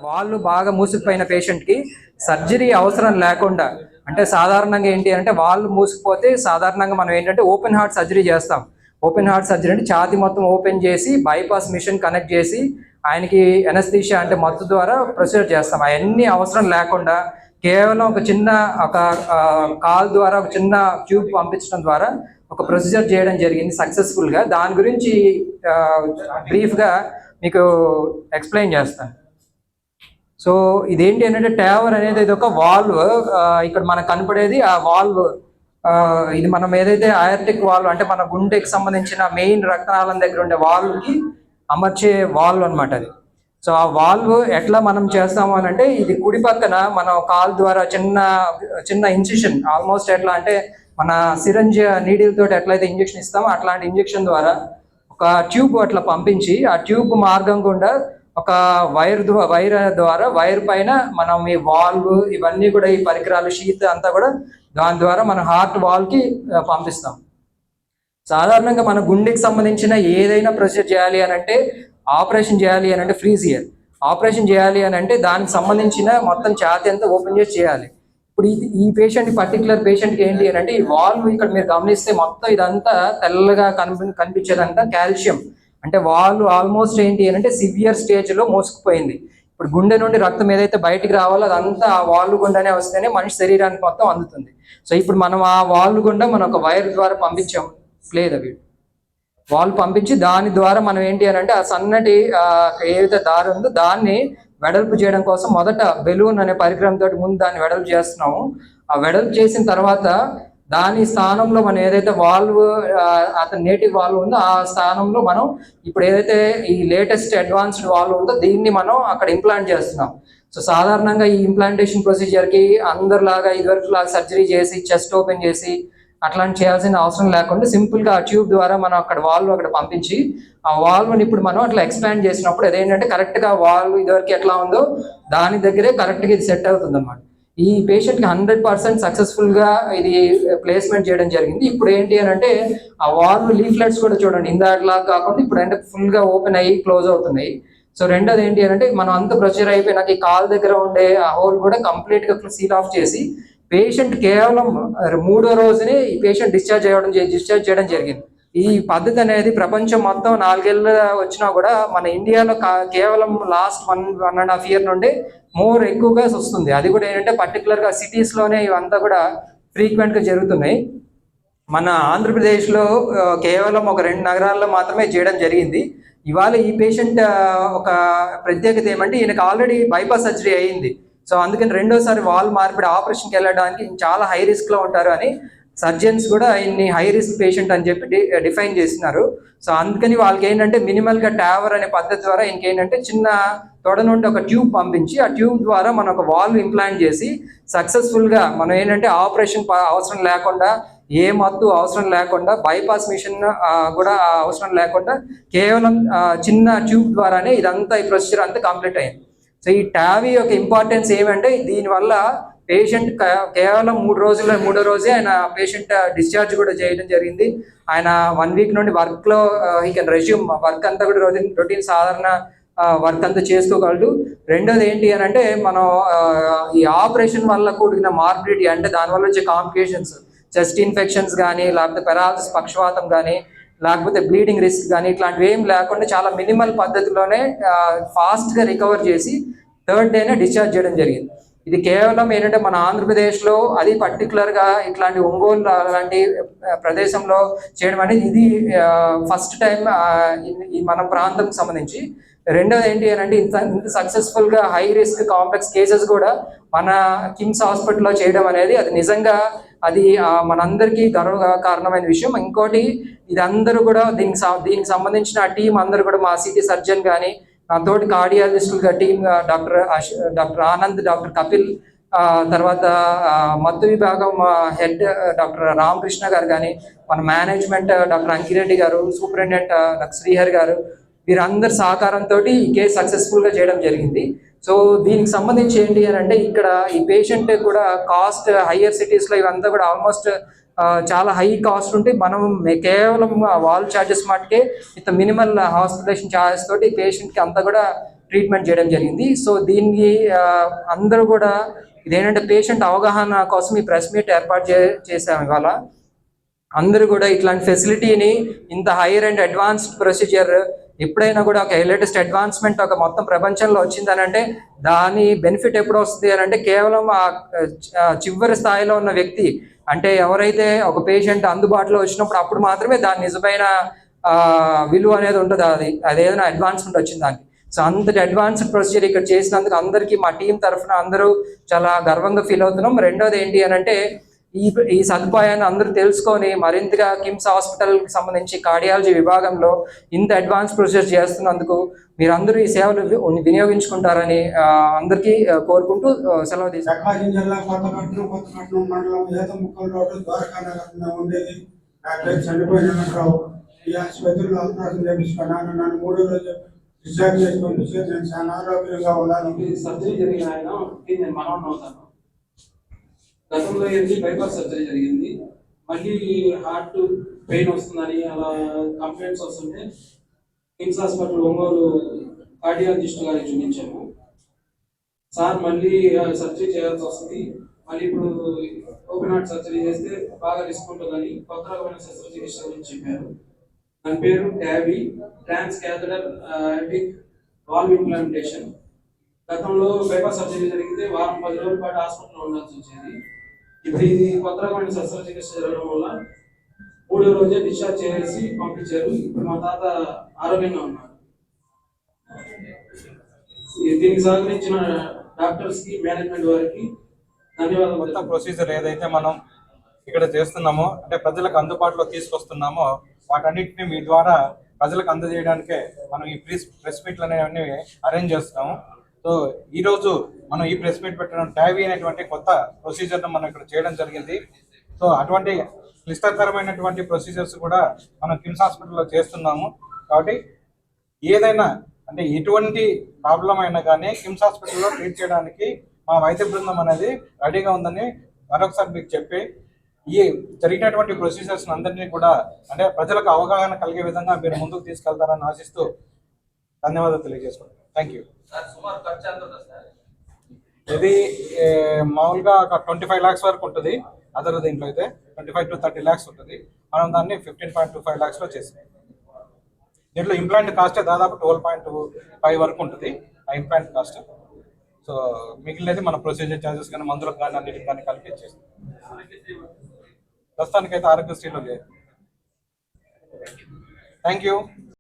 వాళ్ళు బాగా మూసుకుపోయిన పేషెంట్కి సర్జరీ అవసరం లేకుండా, అంటే సాధారణంగా ఏంటి అంటే వాళ్ళు మూసుకుపోతే సాధారణంగా మనం ఏంటంటే ఓపెన్ హార్ట్ సర్జరీ చేస్తాం. ఓపెన్ హార్ట్ సర్జరీ అంటే ఛాతీ మొత్తం ఓపెన్ చేసి బైపాస్ మిషన్ కనెక్ట్ చేసి ఆయనకి ఎనస్థీషియా అంటే మత్తు ద్వారా ప్రొసీజర్ చేస్తాం. అవన్నీ అవసరం లేకుండా కేవలం ఒక చిన్న కాల్ ద్వారా ఒక చిన్న ట్యూబ్ పంపించడం ద్వారా ఒక ప్రొసీజర్ చేయడం జరిగింది సక్సెస్ఫుల్గా. దాని గురించి బ్రీఫ్గా మీకు ఎక్స్ప్లెయిన్ చేస్తాను. సో ఇదేంటి అంటే ట్యావర్ అనేది ఇది ఒక వాల్వ్. ఇక్కడ మనకు కనపడేది ఆ వాల్వ్. ఇది మనం ఏదైతే అయర్టిక్ వాల్వ్ అంటే మన గుండెకి సంబంధించిన మెయిన్ రక్తనాళం దగ్గర ఉండే వాల్వ్కి అమర్చే వాల్వ్ అనమాట అది. సో ఆ వాల్వ్ ఎట్లా మనం చేస్తాము అని అంటే ఇది కుడి పక్కన మనం కాల్ ద్వారా చిన్న చిన్న ఇన్సిషన్, ఆల్మోస్ట్ ఎట్లా అంటే మన సిరంజ్ నీడిల్ తోటి ఎట్లయితే ఇంజెక్షన్ ఇస్తామో అట్లాంటి ఇంజెక్షన్ ద్వారా ఒక ట్యూబ్ అట్లా పంపించి ఆ ట్యూబ్ మార్గం గుండా ఒక వైర్ ద్వారా వైర్ పైన మనం ఈ వాల్వ్ ఇవన్నీ కూడా ఈ పరికరాలు షీత్ అంతా కూడా దాని ద్వారా మన హార్ట్ వాల్వ్కి పంపిస్తాం. సాధారణంగా మన గుండెకి సంబంధించిన ఏదైనా ప్రొసీజర్ చేయాలి అని అంటే, ఆపరేషన్ చేయాలి అని అంటే ఫ్రీజియర్ ఆపరేషన్ చేయాలి అని అంటే దానికి సంబంధించిన మొత్తం ఛాతీ అంతా ఓపెన్ చేసి చేయాలి. ఇప్పుడు ఈ పేషెంట్ పర్టికులర్ పేషెంట్కి ఏంటి అని అంటే ఈ వాల్వ్ ఇక్కడ మీరు గమనిస్తే మొత్తం ఇదంతా తెల్లగా కనిపించేదంతా కాల్షియం. అంటే వాళ్ళు ఆల్మోస్ట్ ఏంటి అని అంటే సివియర్ స్టేజ్లో మోసుకుపోయింది. ఇప్పుడు గుండె నుండి రక్తం ఏదైతే బయటికి రావాలో అదంతా ఆ వాల్వ్ గుండానే వస్తేనే మనిషి శరీరానికి మొత్తం అందుతుంది. సో ఇప్పుడు మనం ఆ వాల్వ్ గుండా మనం ఒక వైర్ ద్వారా పంపించాం, లేదు అవి వాల్వ్ పంపించి దాని ద్వారా మనం ఏంటి అని అంటే ఆ సన్నటి ఏదైతే దారి ఉందో దాన్ని వెడల్పు చేయడం కోసం మొదట బెలూన్ అనే పరికరంతో ముందు దాన్ని వెడల్పు చేస్తున్నాము. ఆ వెడల్పు చేసిన తర్వాత దాని స్థానంలో మనం ఏదైతే వాల్వ్ అతని నేటివ్ వాల్వ్ ఉందో ఆ స్థానంలో మనం ఇప్పుడు ఏదైతే ఈ లేటెస్ట్ అడ్వాన్స్డ్ వాల్వ్ ఉందో దీన్ని మనం అక్కడ ఇంప్లాంట్ చేస్తున్నాం. సో సాధారణంగా ఈ ఇంప్లాంటేషన్ ప్రొసీజర్కి అందరిలాగా ఇదివరకు లాగా సర్జరీ చేసి చెస్ట్ ఓపెన్ చేసి అట్లాంటి చేయాల్సిన అవసరం లేకుండా సింపుల్గా ఆ ట్యూబ్ ద్వారా మనం అక్కడ వాల్వ్ అక్కడ పంపించి ఆ వాల్వ్ని ఇప్పుడు మనం అట్లా ఎక్స్పాండ్ చేసినప్పుడు అదేంటంటే కరెక్ట్గా వాల్వ్ ఇదివరకు ఎట్లా ఉందో దాని దగ్గరే కరెక్ట్గా ఇది సెట్ అవుతుంది అన్నమాట. ఈ పేషెంట్కి 100% సక్సెస్ఫుల్గా ఇది ప్లేస్మెంట్ చేయడం జరిగింది. ఇప్పుడు ఏంటి అని అంటే ఆ వాల్వ్ లీఫ్లెట్స్ కూడా చూడండి, ఇందాకలా కాకుండా ఇప్పుడు అంటే ఫుల్గా ఓపెన్ అయ్యి క్లోజ్ అవుతున్నాయి. సో రెండోది ఏంటి అని అంటే మనం అంత ప్రొసీజర్ అయిపోయినాక ఈ కాల్ దగ్గర ఉండే ఆ హోల్ కూడా కంప్లీట్గా సీల్ ఆఫ్ చేసి పేషెంట్ కేవలం 3వ రోజునే ఈ పేషెంట్ డిశ్చార్జ్ చేయడం జరిగింది. ఈ పద్ధతి అనేది ప్రపంచం మొత్తం 4 ఏళ్ళు వచ్చినా కూడా మన ఇండియాలో కేవలం లాస్ట్ 1.5 year నుండి మోర్ ఎక్కువగా వస్తుంది. అది కూడా ఏంటంటే పర్టికులర్గా సిటీస్లోనే ఇవంతా కూడా ఫ్రీక్వెంట్గా జరుగుతున్నాయి. మన ఆంధ్రప్రదేశ్లో కేవలం ఒక 2 నగరాల్లో మాత్రమే చేయడం జరిగింది. ఇవాళ ఈ పేషెంట్ ఒక ప్రత్యేకత ఏమంటే ఈయనకు ఆల్రెడీ బైపాస్ సర్జరీ అయ్యింది. సో అందుకని రెండోసారి వాల్వ్ మార్పిడి ఆపరేషన్కి వెళ్ళడానికి చాలా హై రిస్క్లో ఉంటారు అని సర్జన్స్ కూడా ఇన్ని హై రిస్క్ పేషెంట్ అని చెప్పి డిఫైన్ చేస్తున్నారు. సో అందుకని వాళ్ళకి ఏంటంటే మినిమల్గా ట్యావర్ అనే పద్ధతి ద్వారా ఇంకేంటంటే చిన్న తొడ నుండి ఒక ట్యూబ్ పంపించి ఆ ట్యూబ్ ద్వారా మనం ఒక వాల్వ్ ఇంప్లాంట్ చేసి సక్సెస్ఫుల్గా మనం ఏంటంటే ఆపరేషన్ అవసరం లేకుండా, ఏ మత్తు అవసరం లేకుండా, బైపాస్ మిషన్ కూడా అవసరం లేకుండా కేవలం చిన్న ట్యూబ్ ద్వారానే ఇదంతా ఈ ప్రొసీజర్ అంతా కంప్లీట్ అయింది. సో ఈ టావీ యొక్క ఇంపార్టెన్స్ ఏమంటే దీనివల్ల పేషెంట్ కేవలం 3 రోజే ఆయన పేషెంట్ డిశ్చార్జ్ కూడా చేయడం జరిగింది. ఆయన 1 week నుండి వర్క్లో హీ కెన్ రెజ్యూమ్ వర్క్ అంతా కూడా రొటీన్ సాధారణ వర్క్ అంతా చేసుకోగలడు. రెండోది ఏంటి అని అంటే మనం ఈ ఆపరేషన్ వల్ల కూడిన మార్బిడిటీ అంటే దానివల్ల వచ్చే కాంప్లికేషన్స్, చెస్ట్ ఇన్ఫెక్షన్స్ కానీ, లేకపోతే పెరాలసిస్ పక్షవాతం కానీ, లేకపోతే బ్లీడింగ్ రిస్క్ కానీ ఇట్లాంటివి ఏం లేకుండా చాలా మినిమల్ పద్ధతిలోనే ఫాస్ట్గా రికవర్ చేసి 3rd డేనే డిశ్చార్జ్ చేయడం జరిగింది. ఇది కేవలం ఏంటంటే మన ఆంధ్రప్రదేశ్లో అది పర్టికులర్గా ఇట్లాంటి ఒంగోలు లాంటి ప్రదేశంలో చేయడం అనేది ఇది ఫస్ట్ టైం మన ప్రాంతంకి సంబంధించి. రెండోది ఏంటి అని అంటే ఇంత సక్సెస్ఫుల్గా హై రిస్క్ కాంప్లెక్స్ కేసెస్ కూడా మన కిమ్స్ హాస్పిటల్లో చేయడం అనేది అది నిజంగా అది మనందరికీ గర్వకారణమైన విషయం. ఇంకోటి ఇది అందరూ కూడా దీనికి సంబంధించిన టీం అందరూ కూడా మా సిటీ సర్జన్ కానీ, నాతోటి కార్డియాలజిస్టులుగా team doctor Anand, doctor Kapil, తర్వాత మత్తు విభాగం హెడ్ డాక్టర్ రామకృష్ణ గారు కానీ, మన మేనేజ్మెంట్ డాక్టర్ అంకిరెడ్డి గారు, సూపరింటెండెంట్ డాక్టర్ శ్రీహరి గారు, వీరందరి సహకారంతో ఈ కేసు సక్సెస్ఫుల్గా చేయడం జరిగింది. సో దీనికి సంబంధించి ఏంటి అని అంటే ఇక్కడ ఈ పేషెంట్ కూడా కాస్ట్ హయ్యర్ సిటీస్లో ఇవంతా కూడా ఆల్మోస్ట్ చాలా హై కాస్ట్ ఉంటే మనం కేవలం వాల్ ఛార్జెస్ మటుకే ఇంత మినిమల్ హాస్పిటలేషన్ ఛార్జెస్ తోటి పేషెంట్కి అంతా కూడా ట్రీట్మెంట్ చేయడం జరిగింది. సో దీనికి అందరూ కూడా ఇదేంటంటే పేషెంట్ అవగాహన కోసం ఈ ప్రెస్ మీట్ ఏర్పాటు చేసాము ఇవాళ. అందరూ కూడా ఇట్లాంటి ఫెసిలిటీని, ఇంత హైయర్ అండ్ అడ్వాన్స్డ్ ప్రొసీజర్ ఎప్పుడైనా కూడా ఒక లేటెస్ట్ అడ్వాన్స్మెంట్ ఒక మొత్తం ప్రపంచంలో వచ్చిందని అంటే దాని బెనిఫిట్ ఎప్పుడు వస్తుంది అని అంటే కేవలం ఆ చివరి స్థాయిలో ఉన్న వ్యక్తి, అంటే ఎవరైతే ఒక పేషెంట్ అందుబాటులో వచ్చినప్పుడు అప్పుడు మాత్రమే దాని నిజమైన విలువ అనేది ఉంటుంది. అదేదైనా అడ్వాన్స్మెంట్ వచ్చింది దానికి. సో అంతటి అడ్వాన్స్డ్ ప్రొసీజర్ ఇక్కడ చేసినందుకు అందరికీ మా టీం తరఫున అందరూ చాలా గర్వంగా ఫీల్ అవుతున్నాం. రెండోది ఏంటి అని అంటే ఈ సదుపాయాన్ని అందరూ తెలుసుకొని మరింతగా కిమ్స్ హాస్పిటల్కి సంబంధించి కార్డియాలజీ విభాగంలో ఇంత అడ్వాన్స్ ప్రొసీజర్ చేస్తున్నందుకు మీరందరూ ఈ సేవలు వినియోగించుకుంటారని అందరికీ కోరుకుంటూ సెలవు ప్రకాశం జిల్లా కొత్తపట్నం మండలం ఏతముక్కల రోడ్డు ద్వారకానగరంలో ఉండేది. డాక్టర్ చనిపోయిన వెంకటరావు ఈ ఆసుపత్రిలో ఆపరేషన్ చేయించుకున్నాను. నన్ను 3 రోజులు డిశ్చార్జ్ చేసి పంపిస్తే నేను చాలా ఆరోగ్యంగా ఉన్నాను. సర్జరీ జరిగిన ఆయన నేను మనవన్న అవుతాను. గతంలో ఏంటి బైపాస్ సర్జరీ జరిగింది, మళ్ళీ హార్ట్ పెయిన్ వస్తుందని అలా కంప్లైంట్స్ వస్తుంటే కిమ్స్ హాస్పిటల్ ఒంగోలు కార్డియాలజిస్ట్ గారికి చూపించాము. సార్ మళ్ళీ సర్జరీ చేయాల్సి వస్తుంది, మళ్ళీ ఇప్పుడు ఓపెన్ హార్ట్ సర్జరీ చేస్తే బాగా రిస్క్ ఉంటుందని కొత్త రకమైన శస్త్రచికిత్స గురించి చెప్పారు. దాని పేరు ట్యాబీ, ట్రాన్స్ క్యాథెటర్ ఎపిక్ వాల్వ్ ఇంప్లాంటేషన్. గతంలో బైపాస్ సర్జరీ జరిగితే వారం 10 రోజుల పాటు హాస్పిటల్లో ఉండాల్సి వచ్చేది. ఇప్పుడు ఇది కొత్త రకమైన శస్త్రచికిత్స జరగడం వల్ల 3వ రోజే డిశ్చార్జ్ చేసి పంపించారు. ఇప్పుడు మా తాత ఆరోగ్యంగా ఉన్నారు. దీనికి సహకరించిన డాక్టర్స్ కి, మేనేజ్మెంట్ వారికి ధన్యవాదాలు. మొత్తం ప్రొసీజర్ ఏదైతే మనం ఇక్కడ చేస్తున్నామో అంటే ప్రజలకు అందుబాటులో తీసుకొస్తున్నామో వాటన్నిటిని మీ ద్వారా ప్రజలకు అందజేయడానికే మనం ఈ ప్రెస్ మీట్లు అనేవన్నీ అరేంజ్ చేస్తున్నాము. సో ఈరోజు మనం ఈ ప్రెస్ మీట్ పెట్టడం ట్యాబీ అనేటువంటి కొత్త ప్రొసీజర్ను మనం ఇక్కడ చేయడం జరిగింది. సో అటువంటి క్లిష్టకరమైనటువంటి ప్రొసీజర్స్ కూడా మనం కిమ్స్ హాస్పిటల్లో చేస్తున్నాము. కాబట్టి ఏదైనా అంటే ఎటువంటి ప్రాబ్లం అయినా కానీ కిమ్స్ హాస్పిటల్లో ట్రీట్ చేయడానికి మా వైద్య బృందం అనేది రెడీగా ఉందని మరొకసారి మీకు చెప్పి ఈ జరిగినటువంటి ప్రొసీజర్స్ అందరినీ కూడా అంటే ప్రజలకు అవగాహన కలిగే విధంగా మీరు ముందుకు తీసుకెళ్తారని ఆశిస్తూ ధన్యవాదాలు తెలియజేసుకుంటాను. Thank you. ఇది మామూలుగా ఒక 25 lakhs వరకు ఉంటుంది. అదర్ దీంట్లో అయితే 25 to 30 lakhs ఉంటుంది. మనం దాన్ని 15.25 lakhsలో చేసాం. దీంట్లో ఇంప్లాంట్ కాస్ట్ దాదాపు 12.5 వరకు ఉంటుంది ఆ ఇంప్లాంట్ కాస్ట్. సో మిగిలినది మన ప్రొసీజర్ ఛార్జెస్ కానీ మందులకు కానీ అన్నిటికి కానీ కలిపి ఇచ్చేస్తాం. ప్రస్తుతానికైతే ఆరోగ్యశ్రీలో లేదు. Thank you.